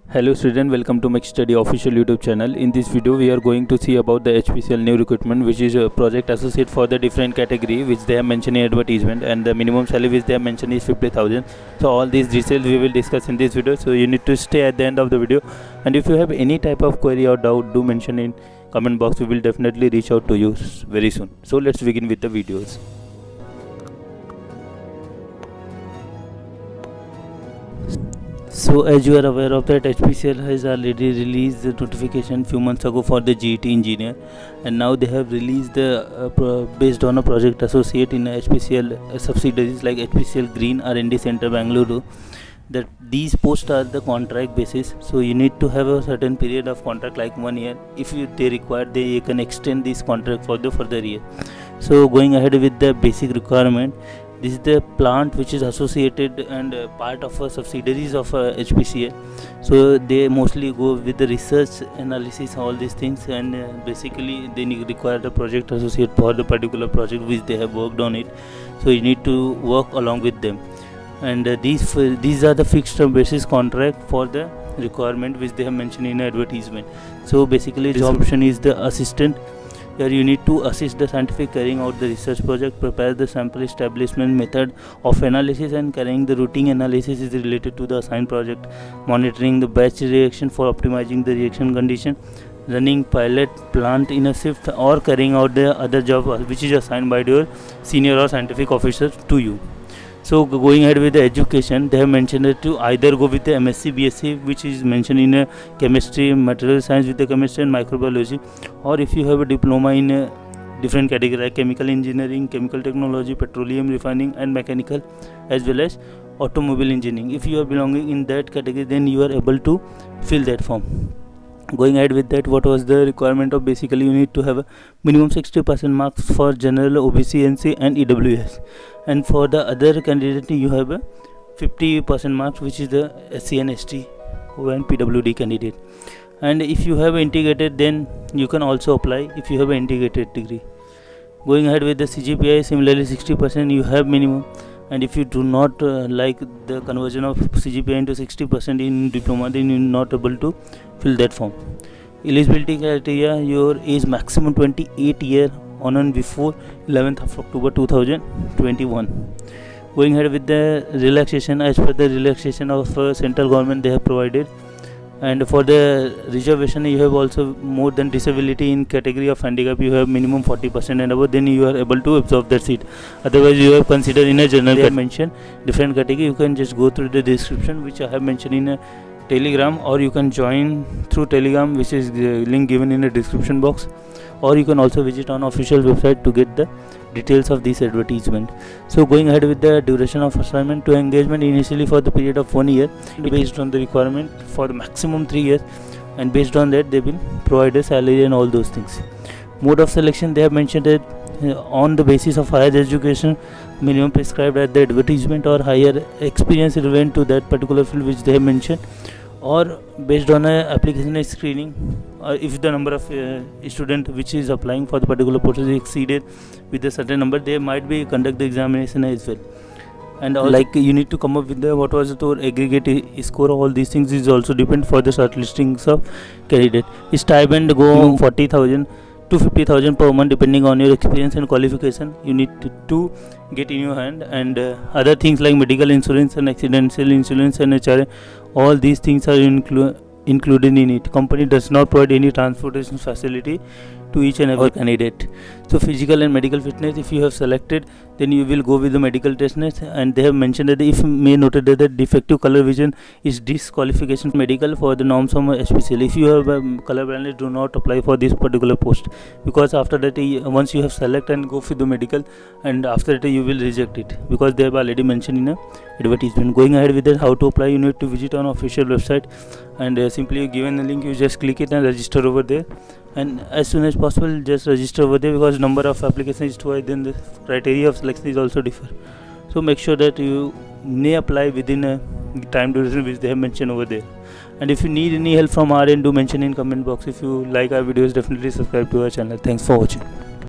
Hello student, welcome to Mech Study official YouTube channel. In this video we are going to see about the HPCL new recruitment, which is a project associate for the different category which they have mentioned in advertisement, and the minimum salary which they have mentioned is 50,000. So all these details we will discuss in this video, so you need to stay at the end of the video. And if you have any type of query or doubt, do mention in comment box. We will definitely reach out to you very soon. So let's begin with the videos. So as you are aware of that, HPCL has already released the notification few months ago for the GET engineer, and now they have released the based on a project associate in HPCL subsidiaries like HPCL Green R&D Center Bangalore, that these posts are the contract basis. So you need to have a certain period of contract like 1 year. If they require, they can extend this contract for the further year. So going ahead with the basic requirement, this is the plant which is associated and part of subsidiaries of HPCL. So they mostly go with the research analysis, all these things, and basically they require the project associate for the particular project which they have worked on it. So you need to work along with them, and these are the fixed term basis contract for the requirement which they have mentioned in advertisement. So basically job option is the assistant. Here you need to assist the scientific carrying out the research project, prepare the sample establishment method of analysis, and carrying the routine analysis is related to the assigned project, monitoring the batch reaction for optimizing the reaction condition, running pilot plant in a shift, or carrying out the other job which is assigned by your senior or scientific officer to you. So going ahead with the education, they have mentioned that to either go with the MSc BSc, which is mentioned in chemistry, material science with the chemistry and microbiology, or if you have a diploma in a different category like chemical engineering, chemical technology, petroleum refining and mechanical, as well as automobile engineering. If you are belonging in that category, then you are able to fill that form. Going ahead with that, what was the requirement of? Basically you need to have a minimum 60% marks for general, OBC, NC and EWS, and for the other candidate you have a 50% marks which is the SC and ST and PWD candidate. And if you have integrated, then you can also apply if you have an integrated degree. Going ahead with the CGPI, similarly 60% you have minimum, and if you do not like the conversion of CGPI into 60% in diploma, then you are not able to fill that form. Eligibility criteria, your age maximum 28 years on and before 11th of October 2021. Going ahead with the relaxation, as per the relaxation of central government they have provided, and for the reservation you have also more than disability in category of handicap, you have minimum 40% and above, then you are able to absorb that seat. Otherwise you have considered in a general mention different category. You can just go through the description which I have mentioned in a Telegram, or you can join through Telegram, which is the link given in the description box, or you can also visit on official website to get the details of this advertisement. So going ahead with the duration of assignment to engagement, initially for the period of 1 year based on the requirement for the maximum 3 years, and based on that they will provide a salary and all those things. Mode of selection, they have mentioned that on the basis of higher education minimum prescribed at the advertisement, or higher experience relevant to that particular field which they have mentioned, or based on a application screening, if the number of student which is applying for the particular post is exceeded with a certain number, they might be conduct the examination as well. And like you need to come up with the what was the aggregate score. All these things is also depend for the shortlistings of candidate. Stipend go 40,000 to 50,000 per month depending on your experience and qualification. You need to get in your hand, and other things like medical insurance and accidental insurance and HRA, all these things are included in it. Company does not provide any transportation facility to each and every candidate. So physical and medical fitness, if you have selected, then you will go with the medical testness, and they have mentioned that if may noted that the defective color vision is disqualification medical for the norms of HPCL. If you have color blindness, do not apply for this particular post, because after that once you have select and go for the medical, and after that you will reject it, because they have already mentioned in a advertisement. Going ahead with that, how to apply, you need to visit on official website, and simply given the link, you just click it and register over there, and as soon as possible just register over there, because number of applications is too high, then the criteria of selection is also differ. So make sure that you may apply within a time duration which they have mentioned over there. And if you need any help from our end, do mention in comment box. If you like our videos, definitely subscribe to our channel. Thanks for watching.